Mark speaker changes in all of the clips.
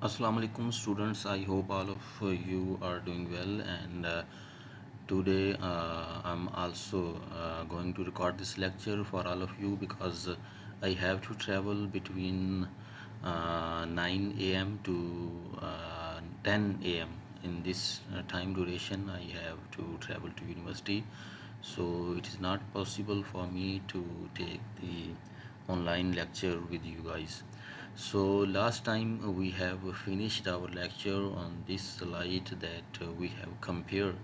Speaker 1: Assalamu alaikum students. I hope all of you are doing well, and today I'm also going to record this lecture for all of you because I have to travel between 9 a.m. to 10 a.m. In this time duration I have to travel to university, so it is not possible for me to take the online lecture with you guys. So last time we have finished our lecture on this slide that we have compared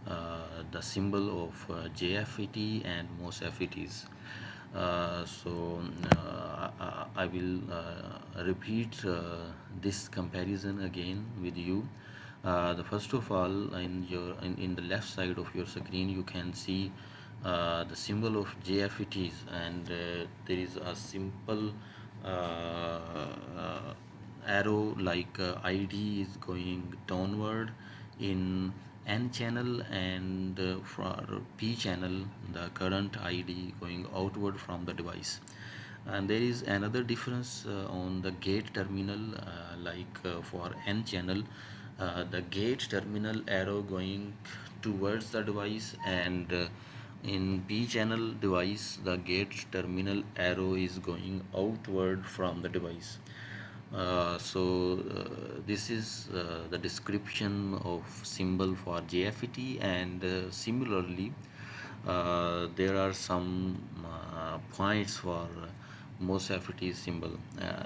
Speaker 1: the symbol of JFET and MOSFETs. I will repeat this comparison again with you. The first of all, in the left side of your screen, you can see the symbol of JFETs, and there is a simple arrow like ID is going downward in N channel, and for P channel the current ID going outward from the device. And there is another difference on the gate terminal, for N channel, the gate terminal arrow going towards the device, and in P channel device the gate terminal arrow is going outward from the device. This is the description of symbol for JFET, and similarly there are some points for MOSFET symbol.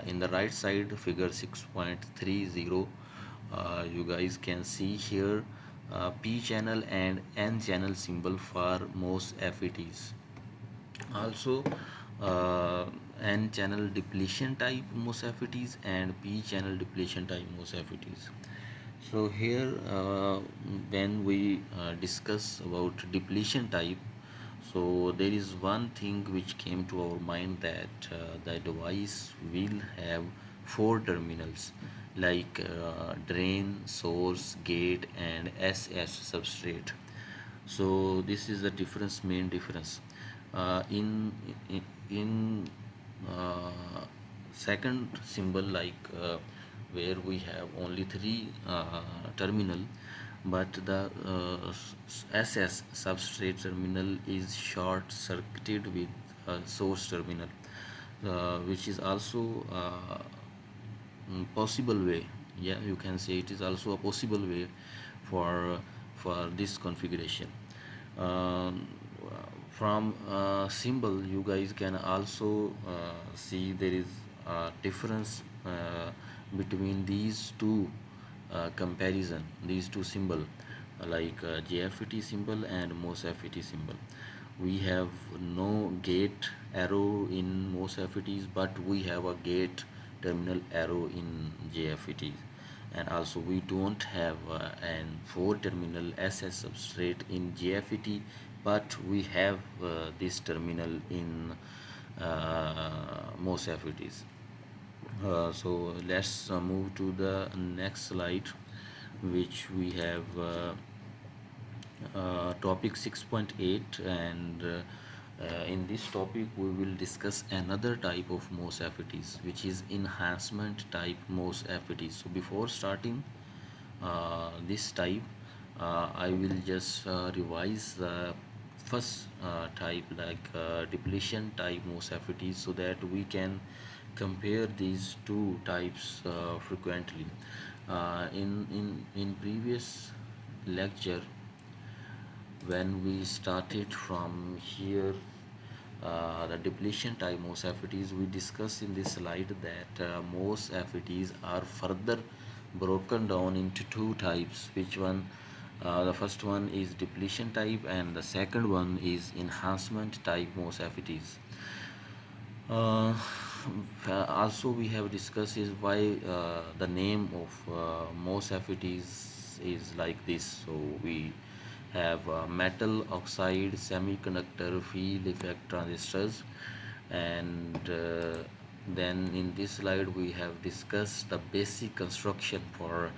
Speaker 1: In the right side, figure 6.30, you guys can see here P channel and N channel symbol for MOSFETs. Also, N channel depletion type MOSFETs and P channel depletion type MOSFETs. So here, when we discuss about depletion type, so there is one thing which came to our mind, that the device will have four terminals like drain, source, gate, and SS substrate. So this is the difference, main difference. In second symbol, where we have only three terminal, but the SS substrate terminal is short circuited with source terminal, which is also possible way. Yeah, you can say it is also a possible way for this configuration. um, from symbol you guys can also see there is a difference between these two comparison, these two symbol, JFET symbol and MOSFET symbol. We have no gate arrow in MOSFETs, but we have a gate terminal arrow in JFETs. And also we don't have an 4 terminal SS substrate in JFET, but we have this terminal in MOSFETs. So let's move to the next slide, which we have topic 6.8, and in this topic we will discuss another type of MOSFETs, which is enhancement type MOSFETs. So before starting this type, I will just revise the first type, depletion type MOSFETs, so that we can compare these two types frequently. In previous lecture, when we started from here, the depletion type MOSFETs, we discussed in this slide that MOSFETs are further broken down into two types. Which one? The first one is depletion type, and the second one is enhancement type MOSFETs. Uh, Also, we have discussed is why the name of MOSFET is like this. So we have metal oxide semiconductor field effect transistors, and then in this slide we have discussed the basic construction for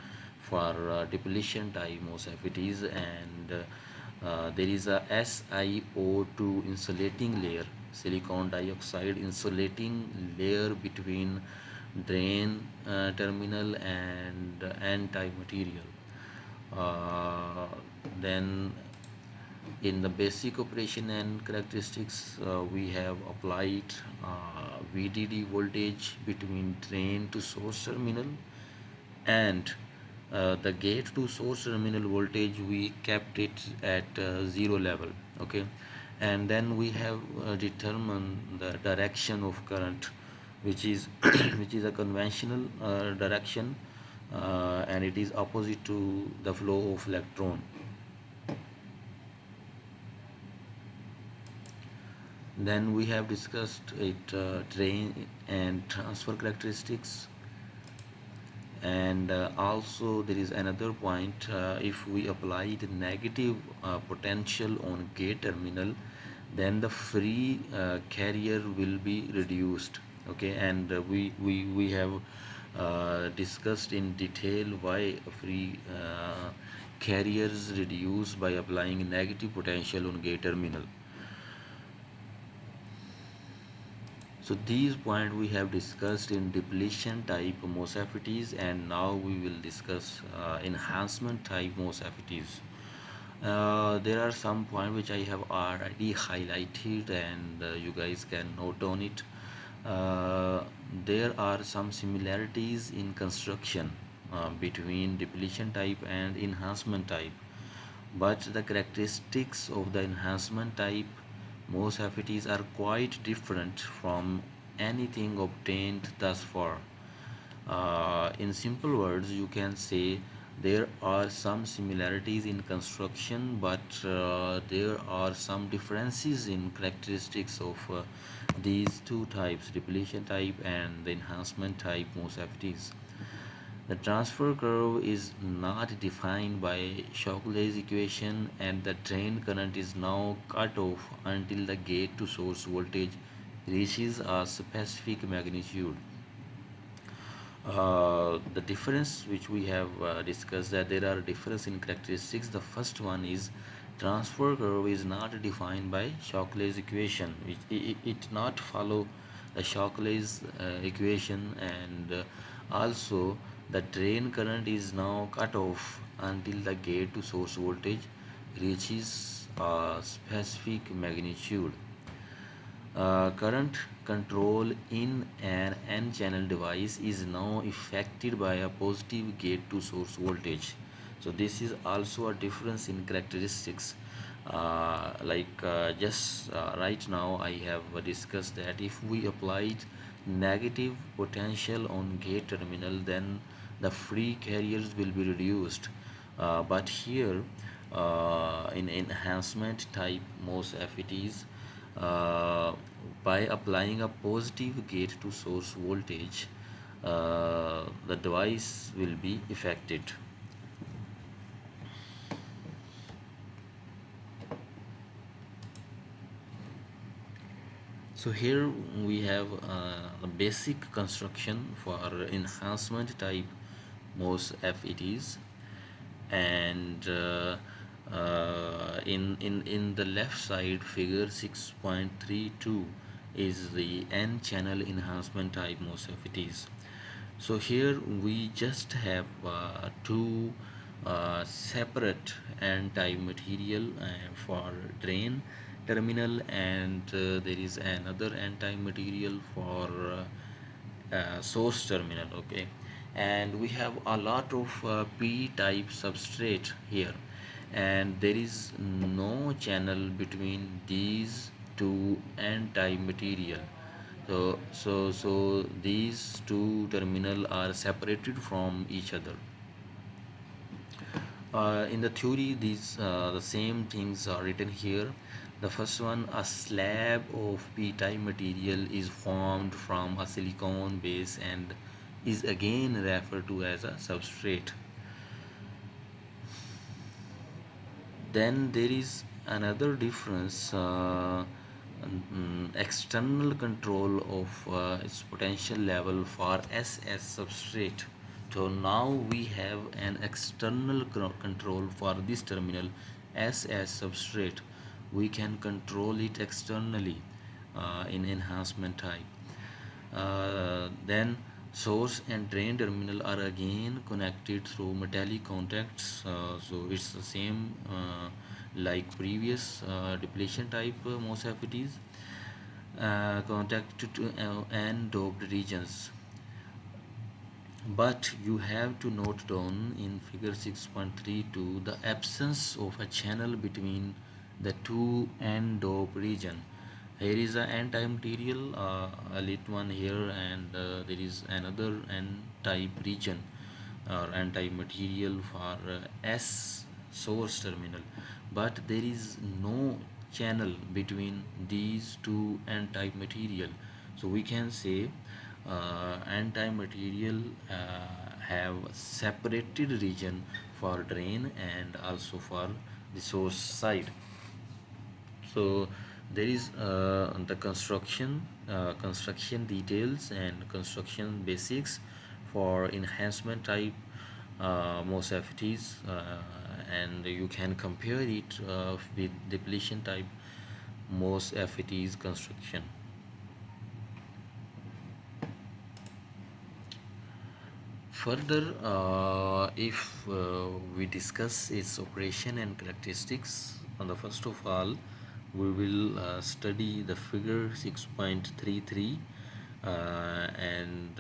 Speaker 1: depletion type MOSFETs, and there is a SiO2 insulating layer, silicon dioxide insulating layer between drain terminal, and n-type material. Uh, then in the basic operation and characteristics, we have applied VDD voltage between drain to source terminal, and the gate to source terminal voltage we kept it at zero level. Okay, and then we have determined the direction of current, which is which is a conventional direction, and it is opposite to the flow of electron. Then we have discussed it drain and transfer characteristics, and also there is another point. If we apply the negative potential on gate terminal, then the free carrier will be reduced. Okay, and we have discussed in detail why free carriers reduce by applying negative potential on gate terminal. So these points we have discussed in depletion type MOSFETs, and now we will discuss enhancement type MOSFETs. There are some points which I have already highlighted, and you guys can note on it. Uh, there are some similarities in construction between depletion type and enhancement type, but the characteristics of the enhancement type MOSFETs are quite different from anything obtained thus far. In simple words, you can say there are some similarities in construction, but there are some differences in characteristics of these two types, depletion type and the enhancement type MOSFETs. The transfer curve is not defined by Shockley's equation, and the drain current is now cut off until the gate to source voltage reaches a specific magnitude. The difference which we have discussed, that there are difference in characteristics. The first one is transfer curve is not defined by Shockley's equation. It not follow the Shockley's equation, and also the drain current is now cut off until the gate to source voltage reaches a specific magnitude. Current control in an n-channel device is now affected by a positive gate to source voltage. So this is also a difference in characteristics. Just right now I have discussed that if we applied negative potential on gate terminal, then the free carriers will be reduced. But here in enhancement type MOSFETs, uh, by applying a positive gate to source voltage, the device will be affected. So here we have the basic construction for enhancement type MOSFETs, and in the left side figure 6.32 is the n channel enhancement type MOSFETs. So here we just have two separate n type material for drain terminal, and there is another n type material for source terminal. Okay, and we have a lot of p type substrate here, and there is no channel between these two n type material. So these two terminal are separated from each other. In the theory, these the same things are written here. The first one, a slab of p-type material is formed from a silicon base and is again referred to as a substrate. Then there is another difference, external control of its potential level for SS substrate. So now we have an external control for this terminal SS substrate. We can control it externally in enhancement type. Then Source and drain terminal are again connected through metallic contacts. So it's the same like previous depletion type MOSFETs, contact to and doped regions. But you have to note down in figure 6.32 the absence of a channel between the two n dope region. Here is a n type material, a lit one here, and there is another n type region or n type material for S source terminal. But there is no channel between these two n type material. So we can say anti-material have separated region for drain and also for the source side. So there is the construction details and construction basics for enhancement type MOSFETs, and you can compare it with depletion type MOSFETs construction. Further, if we discuss its operation and characteristics, first of all, we will study the figure 6.33, and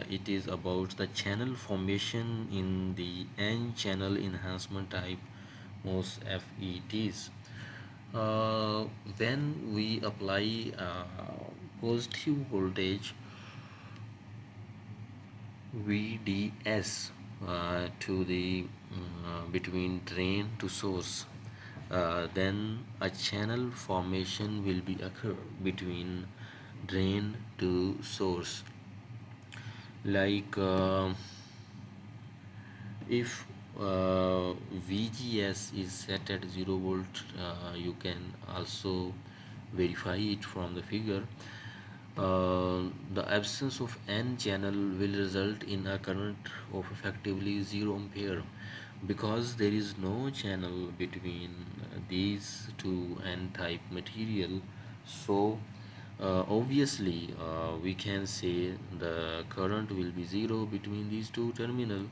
Speaker 1: it is about the channel formation in the N channel enhancement type MOSFETs. When we apply positive voltage VDS to the between drain to source, then a channel formation will be occur between drain to source. Like if VGS is set at 0 volt, you can also verify it from the figure. The absence of N channel will result in a current of effectively 0 ampere because there is no channel between these two N type material. So obviously we can say the current will be 0 between these two terminal,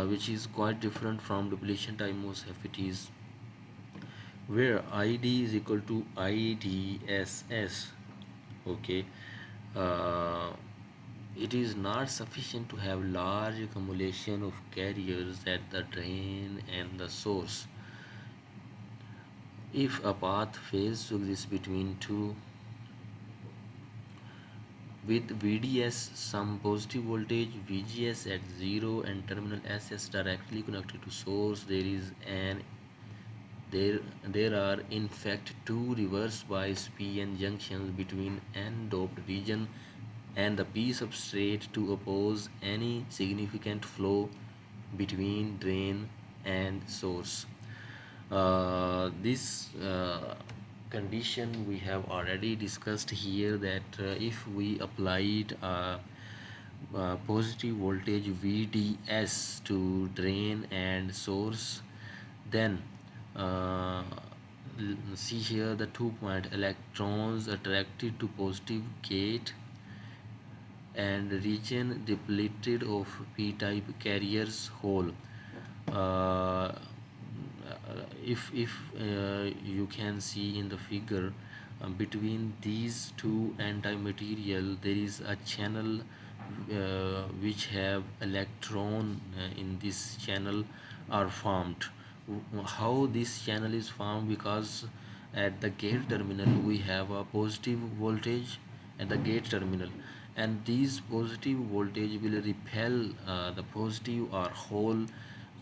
Speaker 1: which is quite different from depletion type MOSFETs where ID is equal to IDSS. Okay, uh, it is not sufficient to have large accumulation of carriers at the drain and the source. If a path fails to exist between two with VDS some positive voltage VGS at 0 and terminal SS directly connected to source, there are in fact two reverse bias PN junctions between N doped region and the P substrate to oppose any significant flow between drain and source. This condition we have already discussed here, that if we applied positive voltage VDS to drain and source, then uh, see here the 2 point electrons attracted to positive gate and region depleted of p-type carriers hole. uh, if you can see in the figure, between these two anti-material there is a channel which have electron in this channel are formed. How this channel is formed? Because at the gate terminal we have a positive voltage at the gate terminal, and these positive voltage will repel the positive or whole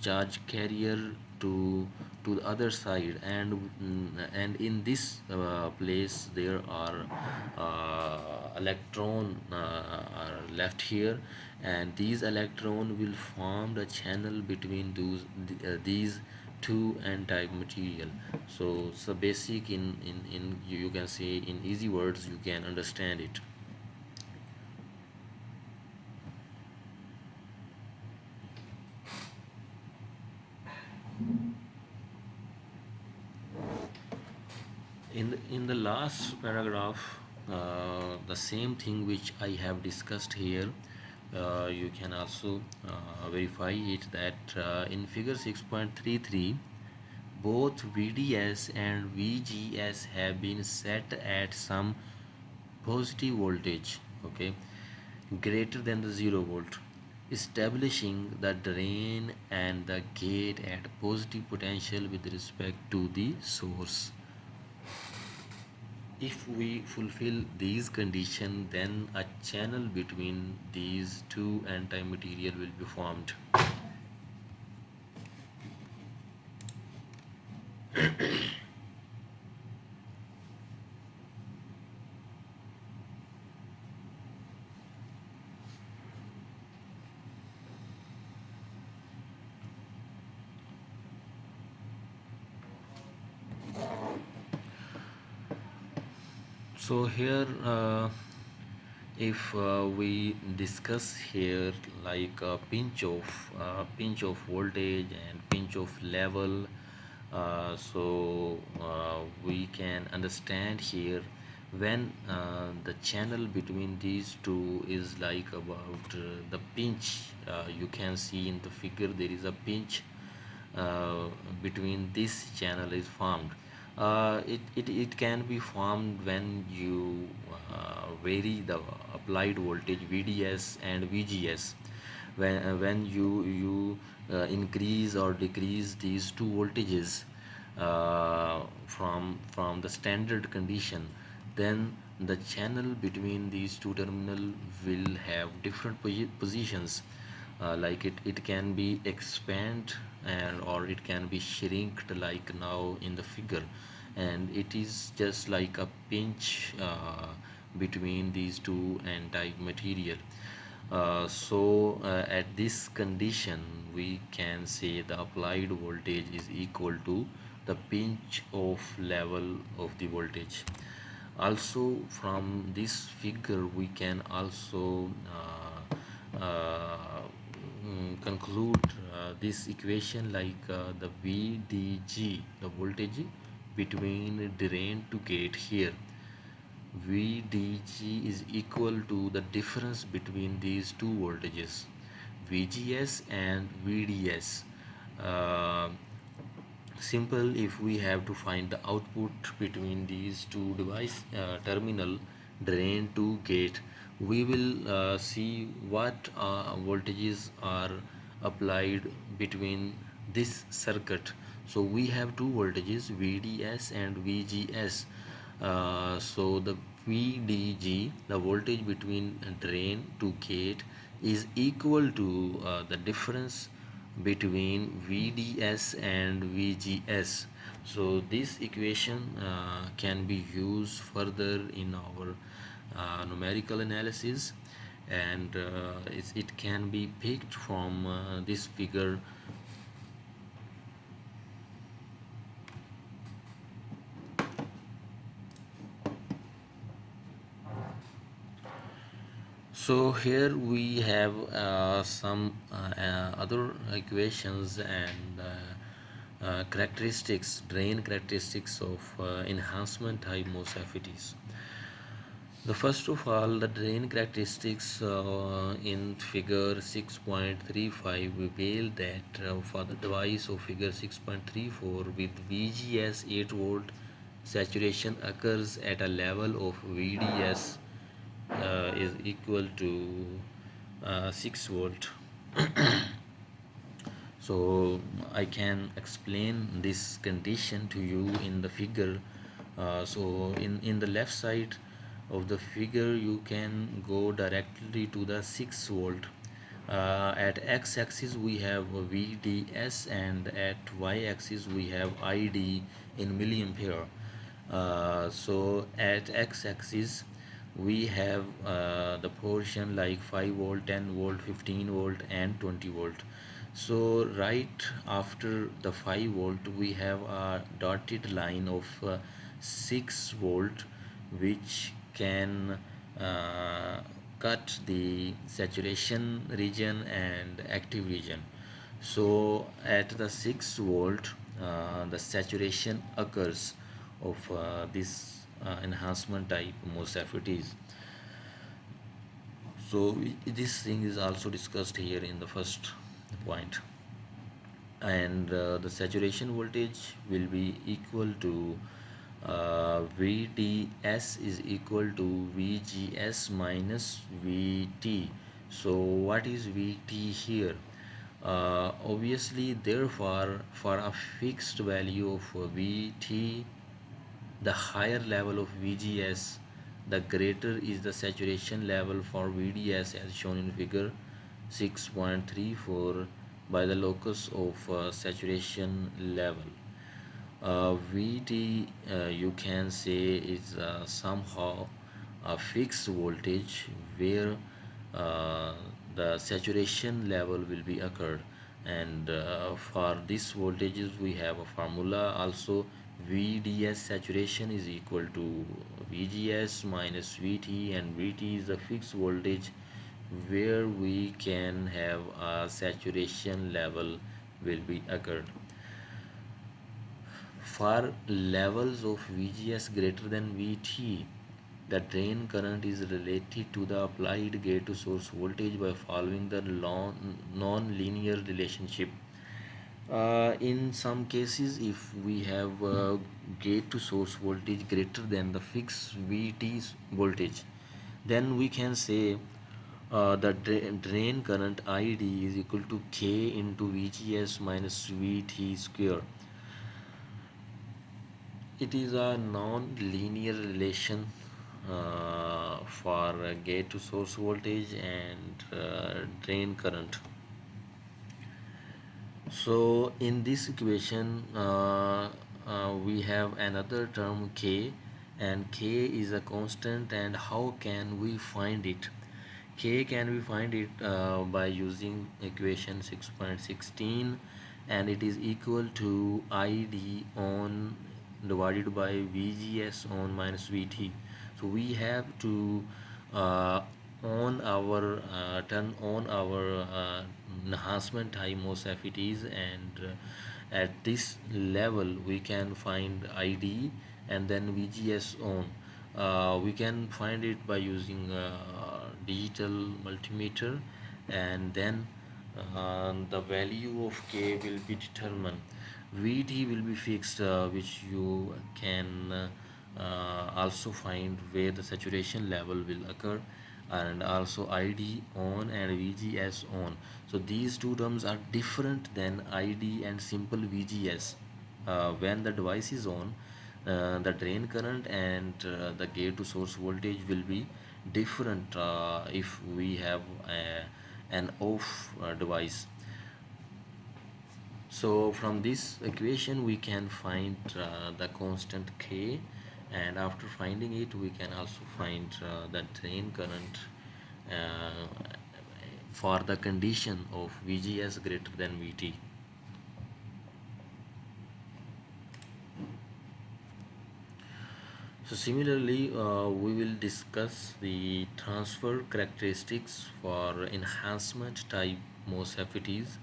Speaker 1: charge carrier to the other side, and in this place there are electron are left here, and these electron will form the channel between these two n-type material. So basic in you can say in easy words you can understand it. In the last paragraph, the same thing which I have discussed here, You can also verify it that in figure 6.33 both VDS and VGS have been set at some positive voltage, okay, greater than the 0 volt, establishing the drain and the gate at positive potential with respect to the source. If we fulfill these conditions, then a channel between these two anti-material will be formed. So here, if we discuss here like a pinch of voltage and pinch of level, we can understand here when the channel between these two is like about the pinch. You can see in the figure there is a pinch uh, between this channel is formed. It can be formed when you vary the applied voltage VDS and VGS. When you increase or decrease these two voltages from the standard condition, then the channel between these two terminal will have different positions. Like it can be expand and or it can be shrinked like now in the figure, and it is just like a pinch between these two anti-material. At this condition we can say the applied voltage is equal to the pinch of level of the voltage. Also from this figure we can also conclude this equation like the VDG, the voltage between drain to gate here. VDG is equal to the difference between these two voltages, VGS and VDS. Uh, Simple, if we have to find the output between these two device terminal, drain to gate, we will see what voltages are applied between this circuit. So we have two voltages VDS and VGS. The VDG, the voltage between drain to gate, is equal to the difference between VDS and VGS. So this equation can be used further in our numerical analysis, and it can be picked from this figure. So here we have some other equations and characteristics, drain characteristics of enhancement type MOSFETs. The first of all, the drain characteristics in figure 6.35 reveal that for the device of figure 6.34 with VGS 8 volt, saturation occurs at a level of VDS is equal to 6 volt. So I can explain this condition to you in the figure. In the left side of the figure you can go directly to the 6 volt. At x-axis we have VDS and at y-axis we have ID in milliampere. At x-axis we have the portion like 5 volt, 10 volt, 15 volt and 20 volt. So right after the 5 volt we have a dotted line of 6 volt, which can cut the saturation region and active region. So at the 6 volt the saturation occurs of this enhancement type MOSFETs. So this thing is also discussed here in the first point. And the saturation voltage will be equal to VDS is equal to VGS minus VT. So what is VT here? Obviously, therefore, for a fixed value of VT, the higher level of VGS, the greater is the saturation level for VDS as shown in figure 6.34 by the locus of saturation level. VT, you can say, is somehow a fixed voltage where uh, the saturation level will be occurred, and for this voltages we have a formula also. VDS saturation is equal to VGS minus VT, and VT is the fixed voltage where we can have a saturation level will be occurred. For levels of VGS greater than VT, the drain current is related to the applied gate to source voltage by following the non-linear relationship. In some cases, if we have gate to source voltage greater than the fixed VT voltage, then we can say the drain current ID is equal to K into VGS minus VT square. It is a non-linear relation for gate to source voltage and drain current. So in this equation, we have another term K, and K is a constant. And how can we find it? K can we find it by using equation 6.16, and it is equal to ID on divided by VGS on minus VT. So we have to uh, turn on our enhancement type MOSFETs, and at this level we can find ID and then VGS on. We can find it by using digital multimeter, and then the value of K will be determined. VT will be fixed, which you can also find where the saturation level will occur, and also ID on and VGS on. So these two terms are different than ID and simple VGS. When the device is on, the drain current and the gate to source voltage will be different if we have an off device. So from this equation we can find the constant K, and after finding it we can also find the drain current uh, for the condition of VGS greater than VT. So similarly, we will discuss the transfer characteristics for enhancement type MOSFETs,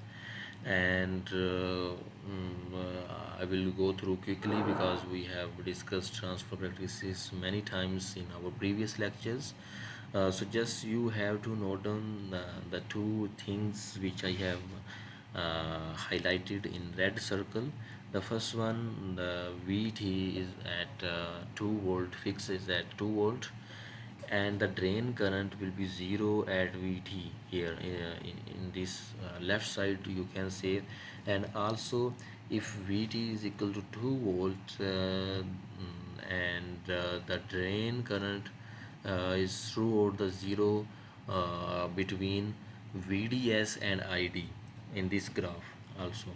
Speaker 1: and I will go through quickly because we have discussed transfer characteristics many times in our previous lectures. So just you have to note down the two things which I have highlighted in red circle. The first one, the VT is at 2 volt, fixed is at 2 volt, and the drain current will be 0 at VT here in this left side you can say. And also if VT is equal to 2 volt and the drain current is throughout the 0 between VDS and ID in this graph also.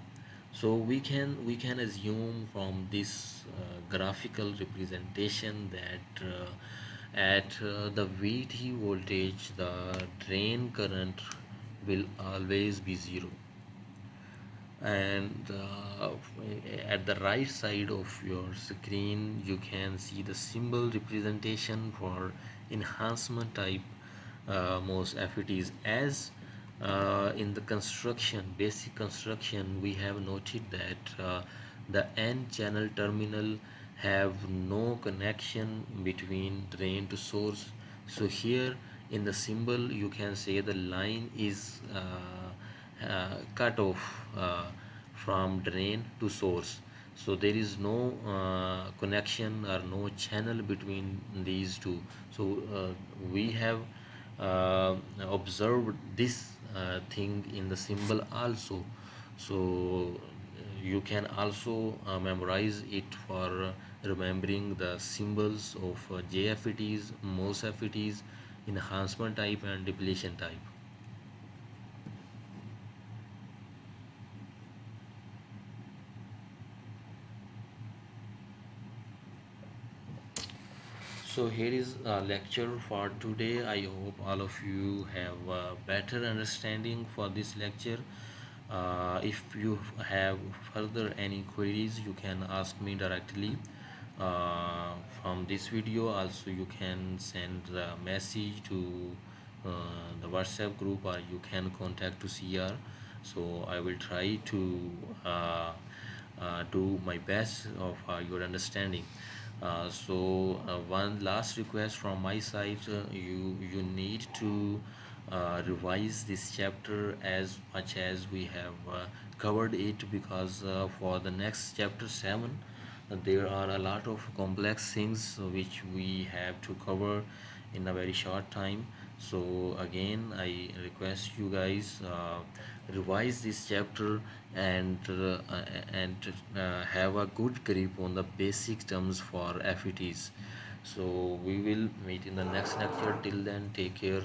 Speaker 1: So we can assume from this graphical representation that at the VT voltage the drain current will always be 0, and at the right side of your screen you can see the symbol representation for enhancement type MOSFETs. As in the basic construction, we have noted that the N channel terminal have no connection between drain to source. So here in the symbol you can say the line is cut off from drain to source, so there is no connection or no channel between these two. So we have observed this thing in the symbol also. So you can also memorize it for remembering the symbols of JFETs, MOSFETs, enhancement type and depletion type. So here is a lecture for today. I hope all of you have a better understanding for this lecture. If you have further any queries, you can ask me directly from this video. Also, you can send the message to uh, the WhatsApp group, or you can contact to CR. So I will try to do my best of your understanding. One last request from my side, you need to revise this chapter as much as we have covered it, because for the next chapter 7 there are a lot of complex things which we have to cover in a very short time. So again, I request you guys revise this chapter and have a good grip on the basic terms for FETs. So we will meet in the next lecture. Till then, take care.